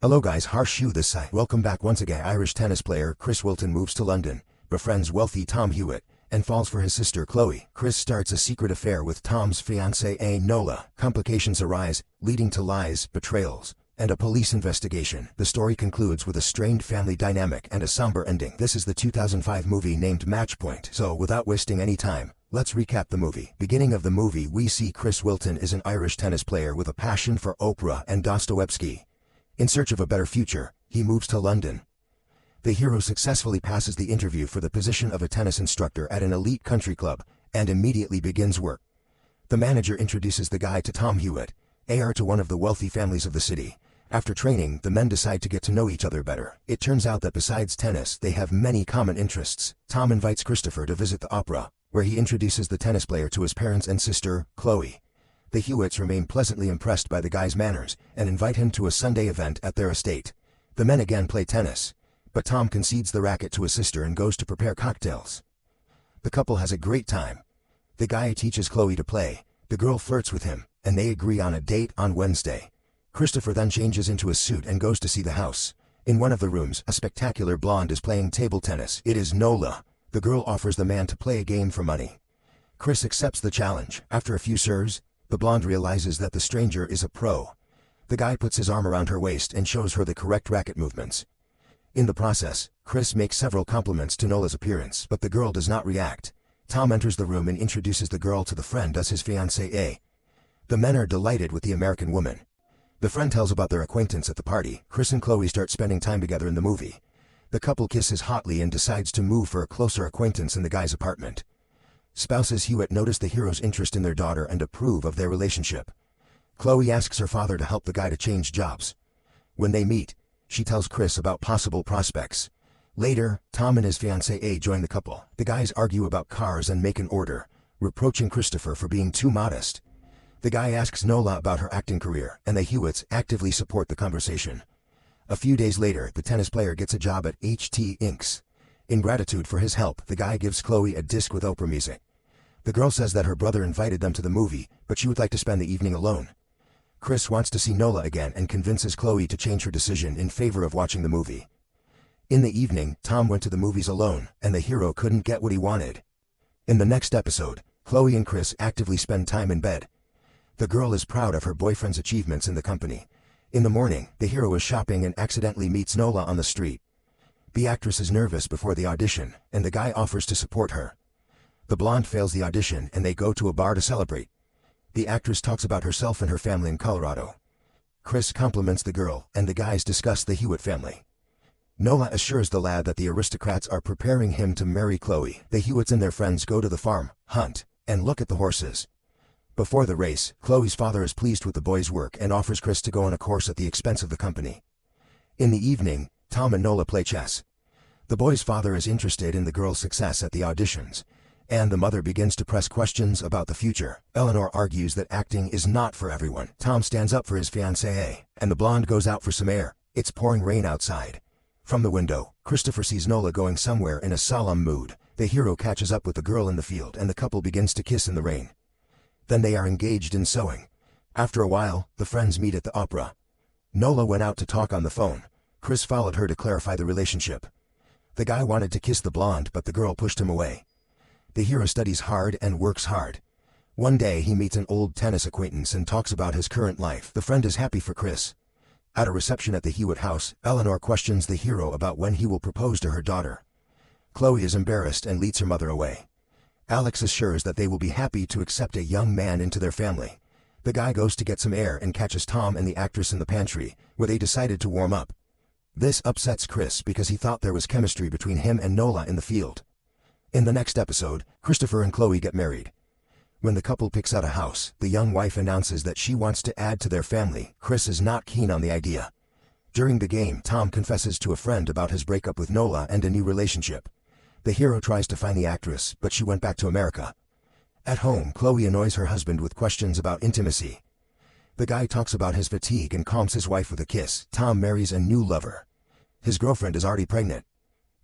Hello guys, Harsh you this side. Welcome back once again. Irish tennis player Chris Wilton moves to London, befriends wealthy Tom Hewitt, and falls for his sister Chloe. Chris starts a secret affair with Tom's fiancée Nola. Complications arise, leading to lies, betrayals, and a police investigation. The story concludes with a strained family dynamic and a somber ending. This is the 2005 movie named Matchpoint. So without wasting any time, let's recap the movie. Beginning of the movie, we see Chris Wilton is an Irish tennis player with a passion for opera and Dostoevsky. In search of a better future, he moves to London. The hero successfully passes the interview for the position of a tennis instructor at an elite country club, and immediately begins work. The manager introduces the guy to Tom Hewitt, heir to one of the wealthy families of the city. After training, the men decide to get to know each other better. It turns out that besides tennis, they have many common interests. Tom invites Christopher to visit the opera, where he introduces the tennis player to his parents and sister, Chloe. The Hewitts remain pleasantly impressed by the guy's manners, and invite him to a Sunday event at their estate. The men again play tennis, but Tom concedes the racket to his sister and goes to prepare cocktails. The couple has a great time. The guy teaches Chloe to play, the girl flirts with him, and they agree on a date on Wednesday. Christopher then changes into a suit and goes to see the house. In one of the rooms, a spectacular blonde is playing table tennis. It is Nola. The girl offers the man to play a game for money. Chris accepts the challenge. After a few serves, the blonde realizes that the stranger is a pro. The guy puts his arm around her waist and shows her the correct racket movements. In the process, Chris makes several compliments to Nola's appearance, but the girl does not react. Tom enters the room and introduces the girl to the friend as his fiancée. The men are delighted with the American woman. The friend tells about their acquaintance at the party. Chris and Chloe start spending time together in the movie. The couple kisses hotly and decides to move for a closer acquaintance in the guy's apartment. Spouses Hewitt notice the hero's interest in their daughter and approve of their relationship. Chloe asks her father to help the guy to change jobs. When they meet, she tells Chris about possible prospects. Later, Tom and his fiancée join the couple. The guys argue about cars and make an order, reproaching Christopher for being too modest. The guy asks Nola about her acting career, and the Hewitts actively support the conversation. A few days later, the tennis player gets a job at HT Inc. In gratitude for his help, the guy gives Chloe a disc with opera music. The girl says that her brother invited them to the movie, but she would like to spend the evening alone. Chris wants to see Nola again and convinces Chloe to change her decision in favor of watching the movie. In the evening, Tom went to the movies alone, and the hero couldn't get what he wanted. In the next episode, Chloe and Chris actively spend time in bed. The girl is proud of her boyfriend's achievements in the company. In the morning, the hero is shopping and accidentally meets Nola on the street. The actress is nervous before the audition, and the guy offers to support her. The blonde fails the audition and they go to a bar to celebrate. The actress talks about herself and her family in Colorado. Chris compliments the girl, and the guys discuss the Hewitt family. Nola assures the lad that the aristocrats are preparing him to marry Chloe. The Hewitts and their friends go to the farm, hunt, and look at the horses. Before the race, Chloe's father is pleased with the boy's work and offers Chris to go on a course at the expense of the company. In the evening, Tom and Nola play chess. The boy's father is interested in the girl's success at the auditions, and the mother begins to press questions about the future. Eleanor argues that acting is not for everyone. Tom stands up for his fiancée, and the blonde goes out for some air. It's pouring rain outside. From the window, Christopher sees Nola going somewhere in a solemn mood. The hero catches up with the girl in the field and the couple begins to kiss in the rain. Then they are engaged in sewing. After a while, the friends meet at the opera. Nola went out to talk on the phone. Chris followed her to clarify the relationship. The guy wanted to kiss the blonde, but the girl pushed him away. The hero studies hard and works hard. One day he meets an old tennis acquaintance and talks about his current life. The friend is happy for Chris. At a reception at the Hewitt house, Eleanor questions the hero about when he will propose to her daughter. Chloe is embarrassed and leads her mother away. Alex assures that they will be happy to accept a young man into their family. The guy goes to get some air and catches Tom and the actress in the pantry, where they decided to warm up. This upsets Chris because he thought there was chemistry between him and Nola in the field. In the next episode, Christopher and Chloe get married. When the couple picks out a house, the young wife announces that she wants to add to their family. Chris is not keen on the idea. During the game, Tom confesses to a friend about his breakup with Nola and a new relationship. The hero tries to find the actress, but she went back to America. At home, Chloe annoys her husband with questions about intimacy. The guy talks about his fatigue and calms his wife with a kiss. Tom marries a new lover. His girlfriend is already pregnant.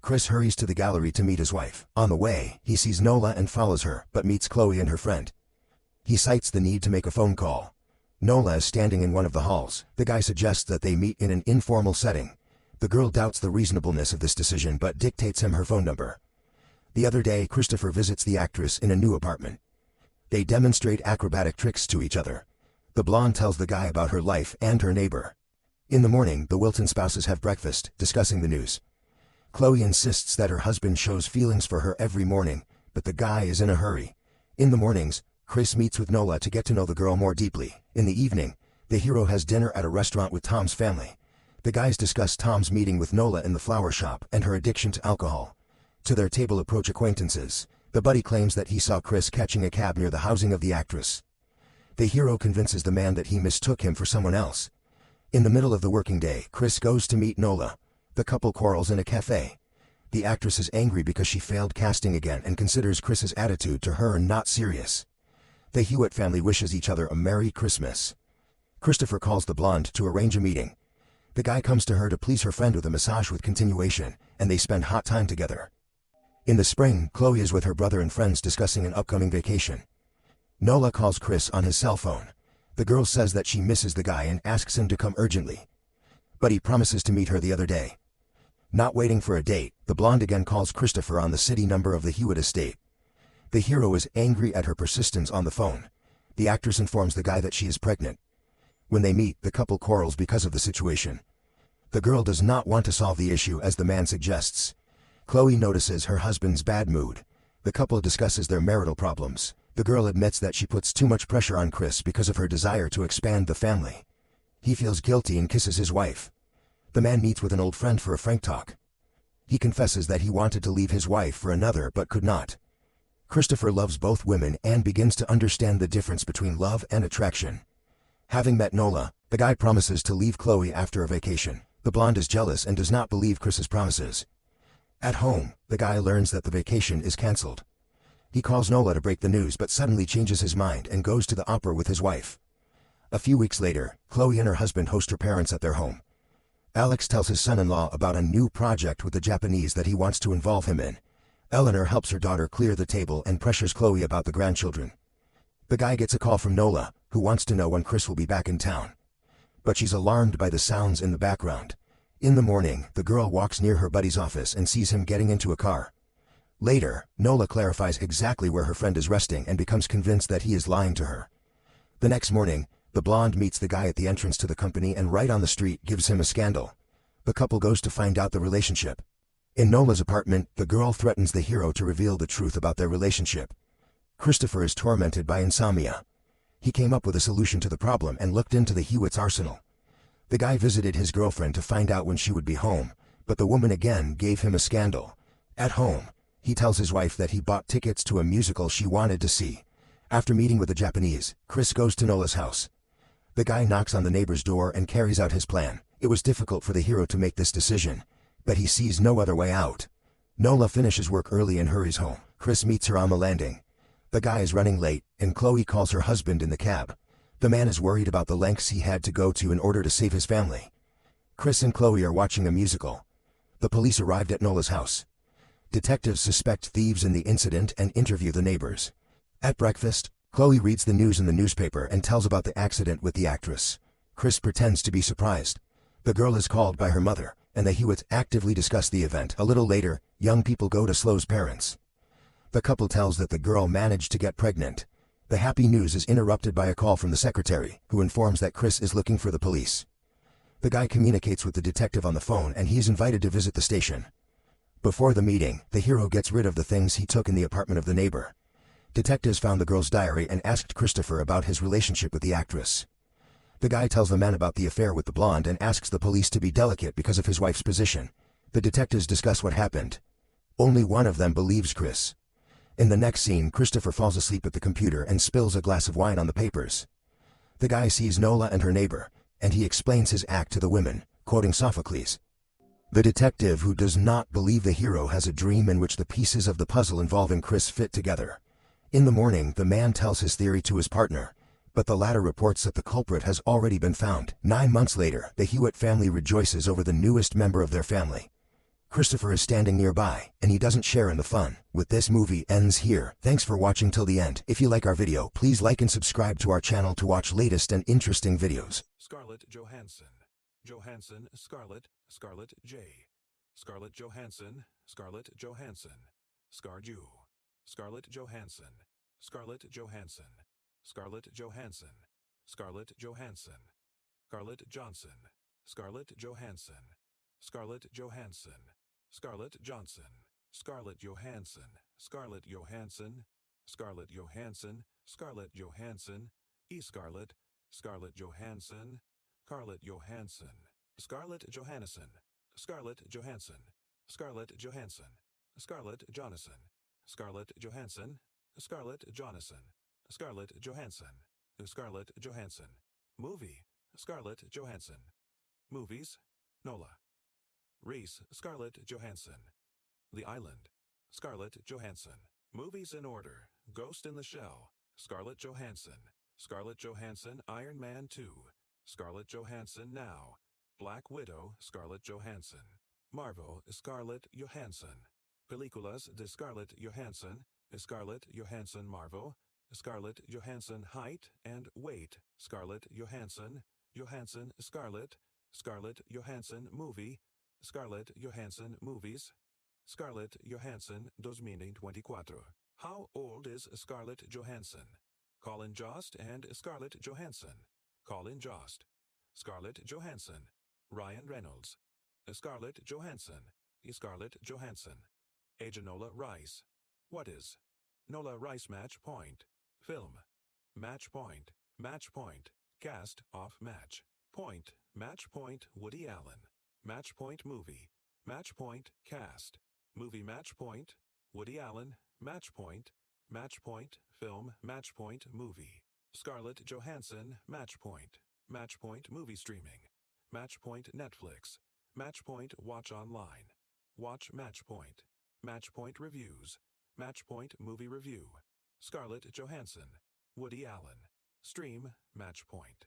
Chris hurries to the gallery to meet his wife. On the way, he sees Nola and follows her, but meets Chloe and her friend. He cites the need to make a phone call. Nola is standing in one of the halls. The guy suggests that they meet in an informal setting. The girl doubts the reasonableness of this decision but dictates him her phone number. The other day, Christopher visits the actress in a new apartment. They demonstrate acrobatic tricks to each other. The blonde tells the guy about her life and her neighbor. In the morning, the Wilton spouses have breakfast, discussing the news. Chloe insists that her husband shows feelings for her every morning, but the guy is in a hurry. In the mornings, Chris meets with Nola to get to know the girl more deeply. In the evening, the hero has dinner at a restaurant with Tom's family. The guys discuss Tom's meeting with Nola in the flower shop and her addiction to alcohol. To their table approach acquaintances. The buddy claims that he saw Chris catching a cab near the housing of the actress. The hero convinces the man that he mistook him for someone else. In the middle of the working day, Chris goes to meet Nola. The couple quarrels in a cafe. The actress is angry because she failed casting again and considers Chris's attitude to her not serious. The Hewitt family wishes each other a Merry Christmas. Christopher calls the blonde to arrange a meeting. The guy comes to her to please her friend with a massage with continuation, and they spend hot time together. In the spring, Chloe is with her brother and friends discussing an upcoming vacation. Nola calls Chris on his cell phone. The girl says that she misses the guy and asks him to come urgently. But he promises to meet her the other day. Not waiting for a date, the blonde again calls Christopher on the city number of the Hewitt estate. The hero is angry at her persistence on the phone. The actress informs the guy that she is pregnant. When they meet, the couple quarrels because of the situation. The girl does not want to solve the issue as the man suggests. Chloe notices her husband's bad mood. The couple discusses their marital problems. The girl admits that she puts too much pressure on Chris because of her desire to expand the family. He feels guilty and kisses his wife. The man meets with an old friend for a frank talk. He confesses that he wanted to leave his wife for another but could not. Christopher loves both women and begins to understand the difference between love and attraction. Having met Nola, the guy promises to leave Chloe after a vacation. The blonde is jealous and does not believe Chris's promises. At home, the guy learns that the vacation is cancelled. He calls Nola to break the news but suddenly changes his mind and goes to the opera with his wife. A few weeks later, Chloe and her husband host her parents at their home. Alex tells his son-in-law about a new project with the Japanese that he wants to involve him in. Eleanor helps her daughter clear the table and pressures Chloe about the grandchildren. The guy gets a call from Nola, who wants to know when Chris will be back in town. But she's alarmed by the sounds in the background. In the morning, the girl walks near her buddy's office and sees him getting into a car. Later, Nola clarifies exactly where her friend is resting and becomes convinced that he is lying to her. The next morning, the blonde meets the guy at the entrance to the company and right on the street gives him a scandal. The couple goes to find out the relationship. In Nola's apartment, the girl threatens the hero to reveal the truth about their relationship. Christopher is tormented by insomnia. He came up with a solution to the problem and looked into the Hewitt's arsenal. The guy visited his girlfriend to find out when she would be home, but the woman again gave him a scandal. At home, he tells his wife that he bought tickets to a musical she wanted to see. After meeting with the Japanese, Chris goes to Nola's house. The guy knocks on the neighbor's door and carries out his plan. It was difficult for the hero to make this decision, but he sees no other way out. Nola finishes work early and hurries home. Chris meets her on the landing. The guy is running late, and Chloe calls her husband in the cab. The man is worried about the lengths he had to go to in order to save his family. Chris and Chloe are watching a musical. The police arrived at Nola's house. Detectives suspect thieves in the incident and interview the neighbors. At breakfast, Chloe reads the news in the newspaper and tells about the accident with the actress. Chris pretends to be surprised. The girl is called by her mother, and the Hewitts actively discuss the event. A little later, young people go to Slo's parents. The couple tells that the girl managed to get pregnant. The happy news is interrupted by a call from the secretary, who informs that Chris is looking for the police. The guy communicates with the detective on the phone and he is invited to visit the station. Before the meeting, the hero gets rid of the things he took in the apartment of the neighbor. Detectives found the girl's diary and asked Christopher about his relationship with the actress. The guy tells the man about the affair with the blonde and asks the police to be delicate because of his wife's position. The detectives discuss what happened. Only one of them believes Chris. In the next scene, Christopher falls asleep at the computer and spills a glass of wine on the papers. The guy sees Nola and her neighbor, and he explains his act to the women, quoting Sophocles. The detective who does not believe the hero has a dream in which the pieces of the puzzle involving Chris fit together. In the morning, the man tells his theory to his partner, but the latter reports that the culprit has already been found. 9 months later, the Hewitt family rejoices over the newest member of their family. Christopher is standing nearby, and he doesn't share in the fun. With this movie ends here. Thanks for watching till the end. If you like our video, please like and subscribe to our channel to watch latest and interesting videos. Scarlett Johansson, Johansson, Scarlett, Scarlett J. Scarlett Johansson, Scarlett Johansson. Scarju, Scarlett Johansson, Scarlett Johansson, Scarlett Johansson, Scarlett Johansson. Scarlett Johansson, Scarlett Johansson, Scarlett Johansson, Scarlett Johansson, Scarlett Johansson, Scarlett Johansson, Scarlett Johansson, Scarlett Johansson, Scarlett, Scarlett Johansson, Scarlett Johansson, Scarlett Johanson, Scarlett Johansson, Scarlett Johansson, Scarlett Johnason, Scarlett Johansson, Scarlett Johnason, Scarlett Johansson, Scarlett Johansson. Movie, Scarlett Johansson. Movies, Nola Rice, Scarlett Johansson. The Island, Scarlett Johansson. Movies in order: Ghost in the Shell, Scarlett Johansson. Scarlett Johansson, Iron Man 2, Scarlett Johansson Now. Black Widow, Scarlett Johansson. Marvel, Scarlett Johansson. Películas de Scarlett Johansson, Scarlett Johansson Marvel, Scarlett Johansson Height and Weight, Scarlett Johansson, Johansen Scarlett, Scarlett Johansson Movie, Scarlett Johansson Movies, Scarlett Johansson 2024. How old is Scarlett Johansson? Colin Jost and Scarlett Johansson. Colin Jost. Scarlett Johansson. Ryan Reynolds. Scarlett Johansson. Scarlett Johansson. Agent Nola Rice. What is Nola Rice Match Point? Film. Match Point. Match Point. Cast off Match Point. Match Point Woody Allen. Match Point Movie. Match Point Cast. Movie Match Point Woody Allen. Match Point. Match Point Film. Match Point Movie. Scarlett Johansson. Match Point. Match Point Movie Streaming. Match Point Netflix. Match Point Watch Online. Watch Match Point. Match Point Reviews. Match Point Movie Review. Scarlett Johansson. Woody Allen. Stream Match Point.